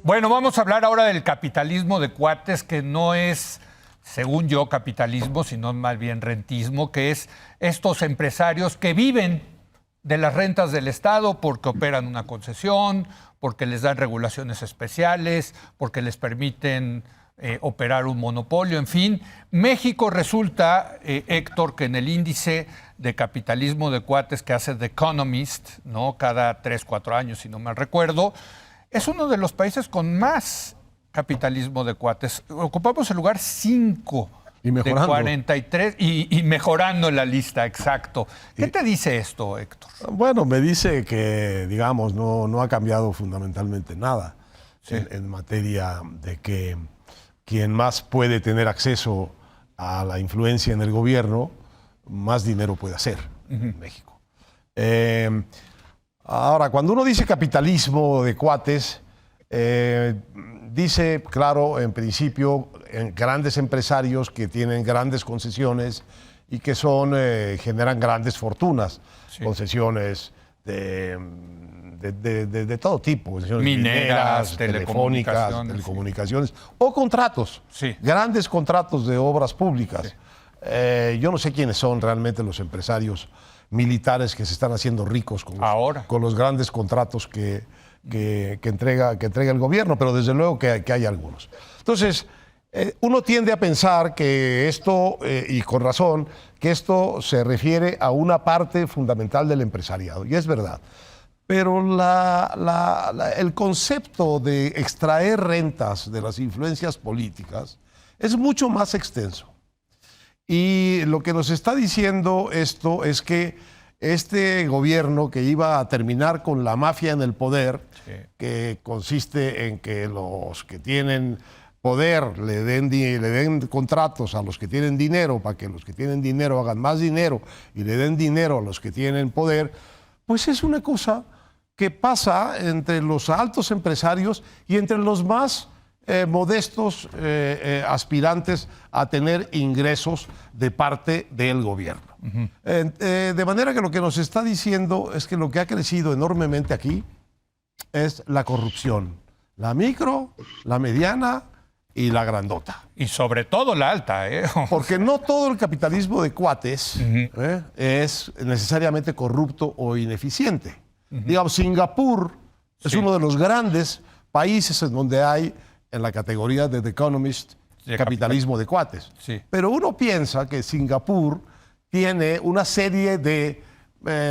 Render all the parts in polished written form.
Bueno, vamos a hablar ahora del capitalismo de cuates, que no es, según yo, capitalismo, sino más bien rentismo, que es estos empresarios que viven de las rentas del Estado porque operan una concesión, porque les dan regulaciones especiales, porque les permiten operar un monopolio, en fin. México resulta, Héctor, que en el índice de capitalismo de cuates que hace The Economist, ¿no?, cada 3, 4 años, si no mal recuerdo, es uno de los países con más capitalismo de cuates. Ocupamos el lugar 5 de 43 y mejorando en la lista, exacto. ¿Qué te dice esto, Héctor? Bueno, me dice que, digamos, no ha cambiado fundamentalmente nada en materia de que quien más puede tener acceso a la influencia en el gobierno, más dinero puede hacer en México. Ahora, cuando uno dice capitalismo de cuates, dice, claro, en principio, grandes empresarios que tienen grandes concesiones y que generan grandes fortunas. Concesiones de todo tipo. Mineras, telefónicas, telecomunicaciones, o contratos, grandes contratos de obras públicas. Yo no sé quiénes son realmente los empresarios militares que se están haciendo ricos con los grandes contratos que entrega el gobierno, pero desde luego que hay algunos. Entonces, uno tiende a pensar que esto, y con razón, que esto se refiere a una parte fundamental del empresariado, y es verdad. Pero el concepto de extraer rentas de las influencias políticas es mucho más extenso. Y lo que nos está diciendo esto es que este gobierno que iba a terminar con la mafia en el poder, que consiste en que los que tienen poder le den contratos a los que tienen dinero para que los que tienen dinero hagan más dinero y le den dinero a los que tienen poder, pues es una cosa que pasa entre los altos empresarios y entre los más modestos aspirantes a tener ingresos de parte del gobierno. De manera que lo que nos está diciendo es que lo que ha crecido enormemente aquí es la corrupción, la micro, la mediana y la grandota. Y sobre todo la alta, ¿eh? Porque no todo el capitalismo de cuates es necesariamente corrupto o ineficiente. Digamos, Singapur es uno de los grandes países en donde hay, en la categoría de The Economist, capitalismo de cuates. Pero uno piensa que Singapur tiene una serie de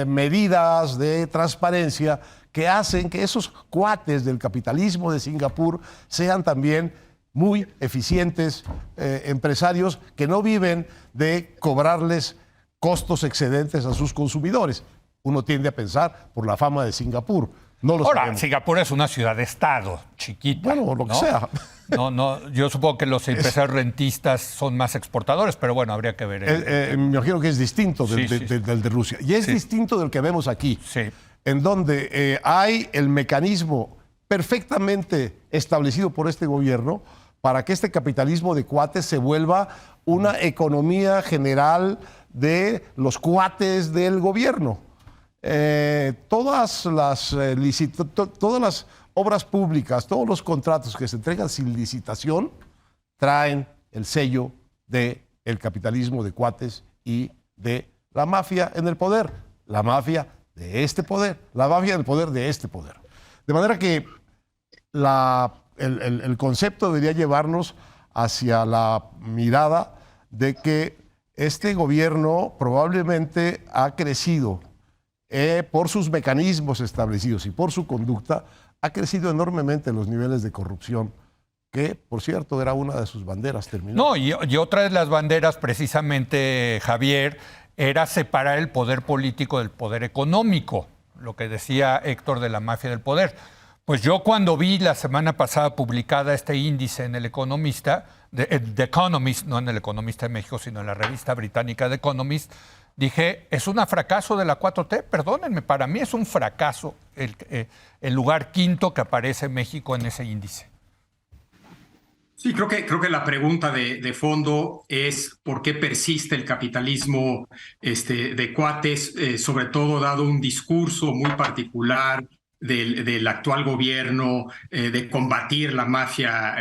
medidas de transparencia que hacen que esos cuates del capitalismo de Singapur sean también muy eficientes empresarios que no viven de cobrarles costos excedentes a sus consumidores. Uno tiende a pensar por la fama de Singapur. No lo sabemos. Singapur es una ciudad-estado chiquita. Bueno, lo que sea. Yo supongo que los empresarios rentistas son más exportadores, pero bueno, habría que ver. Me imagino que es distinto del de Rusia. Y es distinto del que vemos aquí, en donde hay el mecanismo perfectamente establecido por este gobierno para que este capitalismo de cuates se vuelva una economía general de los cuates del gobierno. Todas las obras públicas, todos los contratos que se entregan sin licitación traen el sello del capitalismo de cuates y de la mafia en el poder, la mafia de este poder, la mafia del poder de este poder. De manera que el concepto debería llevarnos hacia la mirada de que este gobierno probablemente ha crecido por sus mecanismos establecidos y por su conducta, ha crecido enormemente los niveles de corrupción, que, por cierto, era una de sus banderas. No, y otra de las banderas, precisamente, Javier, era separar el poder político del poder económico, lo que decía Héctor de la mafia del poder. Pues yo cuando vi la semana pasada publicada este índice en El Economista, The Economist, no en El Economista de México, sino en la revista británica The Economist, dije, es un fracaso de la 4T, perdónenme, para mí es un fracaso el lugar quinto que aparece México en ese índice. Sí, creo que la pregunta de fondo es por qué persiste el capitalismo de cuates, sobre todo dado un discurso muy particular del actual gobierno de combatir la mafia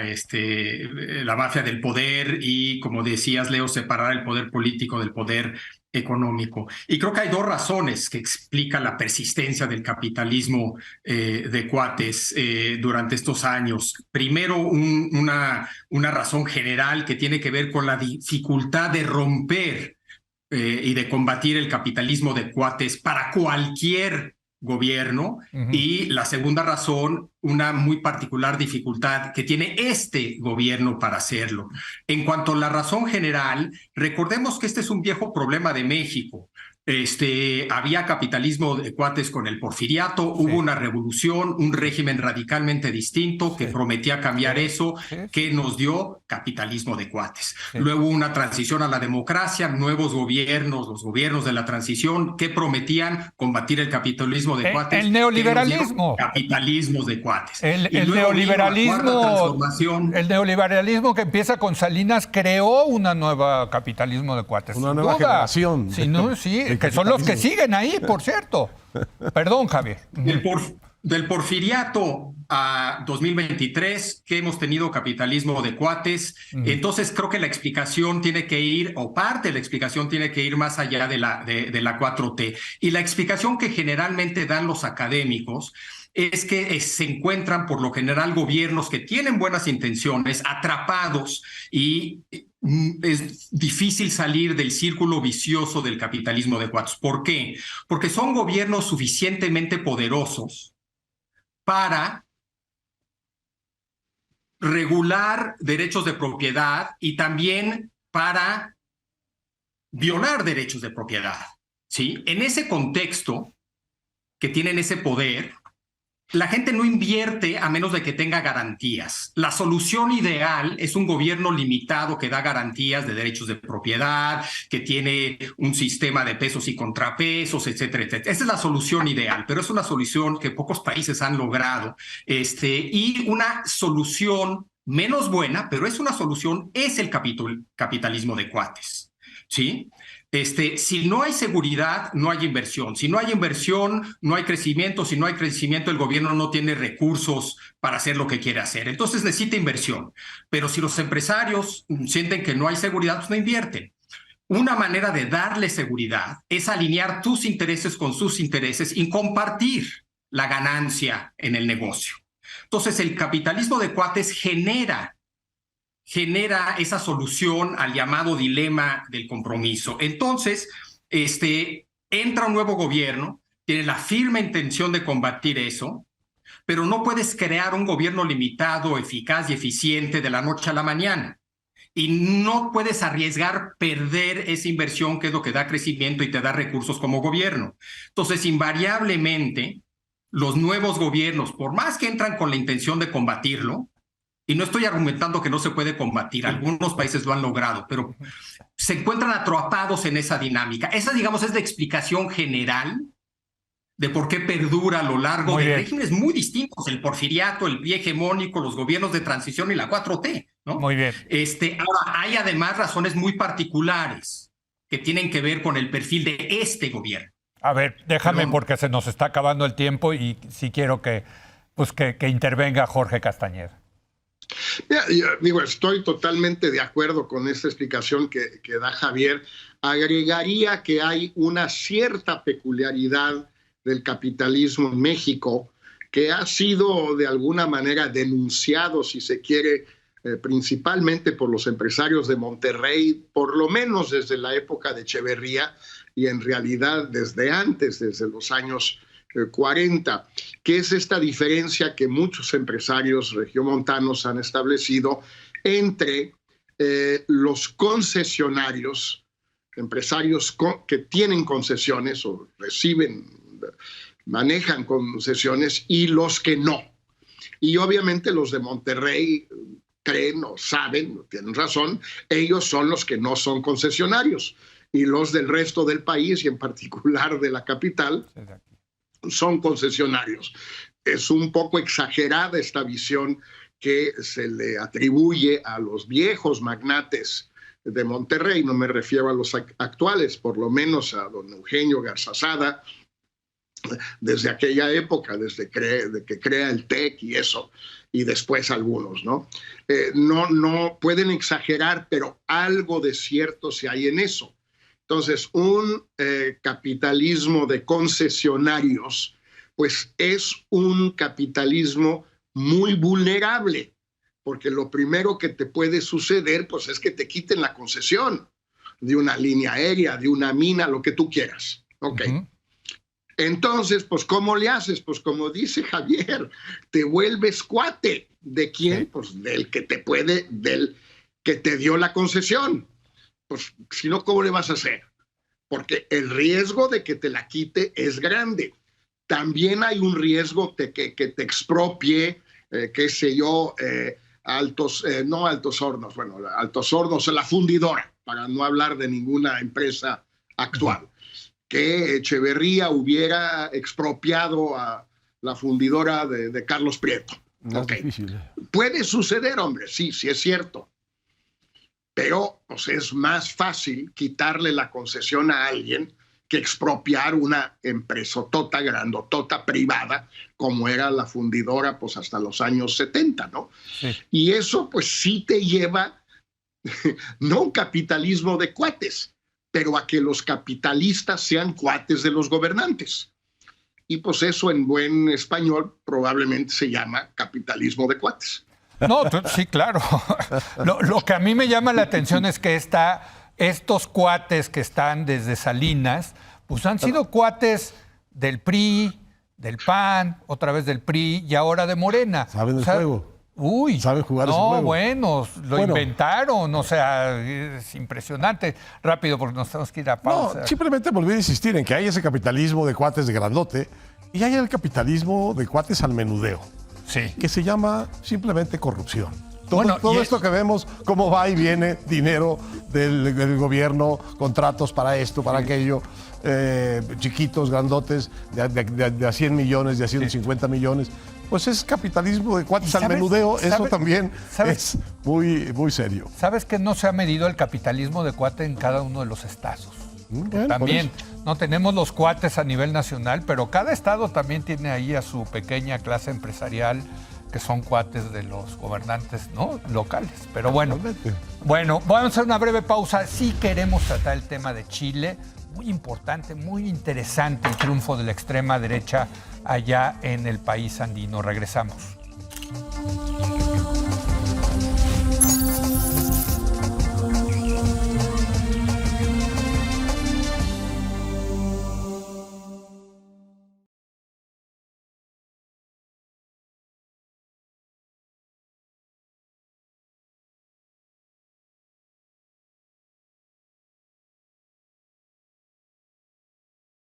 del poder y, como decías, Leo, separar el poder político del poder económico. Y creo que hay dos razones que explican la persistencia del capitalismo de cuates durante estos años. Primero, una razón general que tiene que ver con la dificultad de romper y de combatir el capitalismo de cuates para cualquier gobierno. Y la segunda razón, una muy particular dificultad que tiene este gobierno para hacerlo. En cuanto a la razón general, recordemos que este es un viejo problema de México. Había capitalismo de cuates con el porfiriato, hubo una revolución, un régimen radicalmente distinto que prometía cambiar eso, que nos dio capitalismo de cuates. Luego una transición a la democracia, nuevos gobiernos, los gobiernos de la transición, que prometían combatir el capitalismo de cuates. El neoliberalismo. Capitalismos de cuates. El neoliberalismo que empieza con Salinas creó una nueva capitalismo de cuates. Una nueva generación. Sí, que son los que siguen ahí, por cierto. Perdón, Javier. Del porfiriato a 2023, que hemos tenido capitalismo de cuates, entonces creo que la explicación tiene que ir, o parte de la explicación tiene que ir más allá de la 4T. Y la explicación que generalmente dan los académicos es que se encuentran por lo general gobiernos que tienen buenas intenciones, atrapados, y es difícil salir del círculo vicioso del capitalismo de cuates. ¿Por qué? Porque son gobiernos suficientemente poderosos para regular derechos de propiedad y también para violar derechos de propiedad, ¿sí? En ese contexto que tienen ese poder, la gente no invierte a menos de que tenga garantías. La solución ideal es un gobierno limitado que da garantías de derechos de propiedad, que tiene un sistema de pesos y contrapesos, etcétera, etcétera. Esa es la solución ideal, pero es una solución que pocos países han logrado. Y una solución menos buena, pero es una solución, es el capitalismo de cuates, ¿sí? Si no hay seguridad, no hay inversión. Si no hay inversión, no hay crecimiento. Si no hay crecimiento, el gobierno no tiene recursos para hacer lo que quiere hacer. Entonces necesita inversión. Pero si los empresarios sienten que no hay seguridad, pues no invierten. Una manera de darle seguridad es alinear tus intereses con sus intereses y compartir la ganancia en el negocio. Entonces el capitalismo de cuates genera esa solución al llamado dilema del compromiso. Entonces, entra un nuevo gobierno, tiene la firme intención de combatir eso, pero no puedes crear un gobierno limitado, eficaz y eficiente de la noche a la mañana. Y no puedes arriesgar perder esa inversión, que es lo que da crecimiento y te da recursos como gobierno. Entonces, invariablemente, los nuevos gobiernos, por más que entran con la intención de combatirlo, y no estoy argumentando que no se puede combatir, algunos países lo han logrado, pero se encuentran atrapados en esa dinámica. Esa, digamos, es la explicación general de por qué perdura a lo largo de regímenes muy distintos, el porfiriato, el hegemónico, los gobiernos de transición y la 4T, ¿no? Muy bien. Ahora, hay además razones muy particulares que tienen que ver con el perfil de este gobierno. A ver, déjame, porque se nos está acabando el tiempo y sí quiero que intervenga Jorge Castañeda. Mira, estoy totalmente de acuerdo con esta explicación que da Javier. Agregaría que hay una cierta peculiaridad del capitalismo en México que ha sido de alguna manera denunciado, si se quiere, principalmente por los empresarios de Monterrey, por lo menos desde la época de Echeverría y en realidad desde antes, desde los años 40, que es esta diferencia que muchos empresarios regiomontanos han establecido entre los concesionarios, empresarios que tienen concesiones o manejan concesiones, y los que no. Y obviamente los de Monterrey creen o saben, tienen razón, ellos son los que no son concesionarios, y los del resto del país y en particular de la capital son concesionarios. Es un poco exagerada esta visión que se le atribuye a los viejos magnates de Monterrey, no me refiero a los actuales, por lo menos a don Eugenio Garzazada desde aquella época, desde que crea el TEC y eso, y después algunos, ¿no? No pueden exagerar, pero algo de cierto sí hay en eso. Entonces, un capitalismo de concesionarios, pues es un capitalismo muy vulnerable, porque lo primero que te puede suceder, pues es que te quiten la concesión de una línea aérea, de una mina, lo que tú quieras. Ok. Entonces, pues, ¿cómo le haces? Pues, como dice Javier, te vuelves cuate. ¿De quién? Sí. Pues del que te dio la concesión. Pues, si no, ¿cómo le vas a hacer? Porque el riesgo de que te la quite es grande. También hay un riesgo de que te expropie, qué sé yo, Altos Hornos, la fundidora, para no hablar de ninguna empresa actual. Que Echeverría hubiera expropiado a la fundidora de Carlos Prieto. Okay. Puede suceder, hombre, sí es cierto. Pero pues, es más fácil quitarle la concesión a alguien que expropiar una empresotota grandotota privada, como era la fundidora pues, hasta los años 70, ¿no? Sí. Y eso pues sí te lleva, no un capitalismo de cuates, pero a que los capitalistas sean cuates de los gobernantes. Y pues eso en buen español probablemente se llama capitalismo de cuates. No, sí, claro. Lo que a mí me llama la atención es que estos cuates que están desde Salinas, pues han sido cuates del PRI, del PAN, otra vez del PRI y ahora de Morena. ¿Saben el juego? Uy, ¿saben jugar ese juego? Bueno, inventaron, o sea, es impresionante. Rápido, porque nos tenemos que ir a pausa. No, simplemente volví a insistir en que hay ese capitalismo de cuates de grandote y hay el capitalismo de cuates al menudeo. Sí. Que se llama simplemente corrupción. Todo esto que vemos, cómo va y viene dinero del gobierno, contratos para esto, para aquello, chiquitos, grandotes, de a 100 millones, de a 150 millones, pues es capitalismo de cuates al menudeo, eso también es muy, muy serio. ¿Sabes que no se ha medido el capitalismo de cuate en cada uno de los estados? Bueno, también no tenemos los cuates a nivel nacional, pero cada estado también tiene ahí a su pequeña clase empresarial que son cuates de los gobernantes, ¿no?, locales. Pero bueno, vamos a hacer una breve pausa. Sí queremos tratar el tema de Chile. Muy importante, muy interesante el triunfo de la extrema derecha allá en el país andino. Regresamos.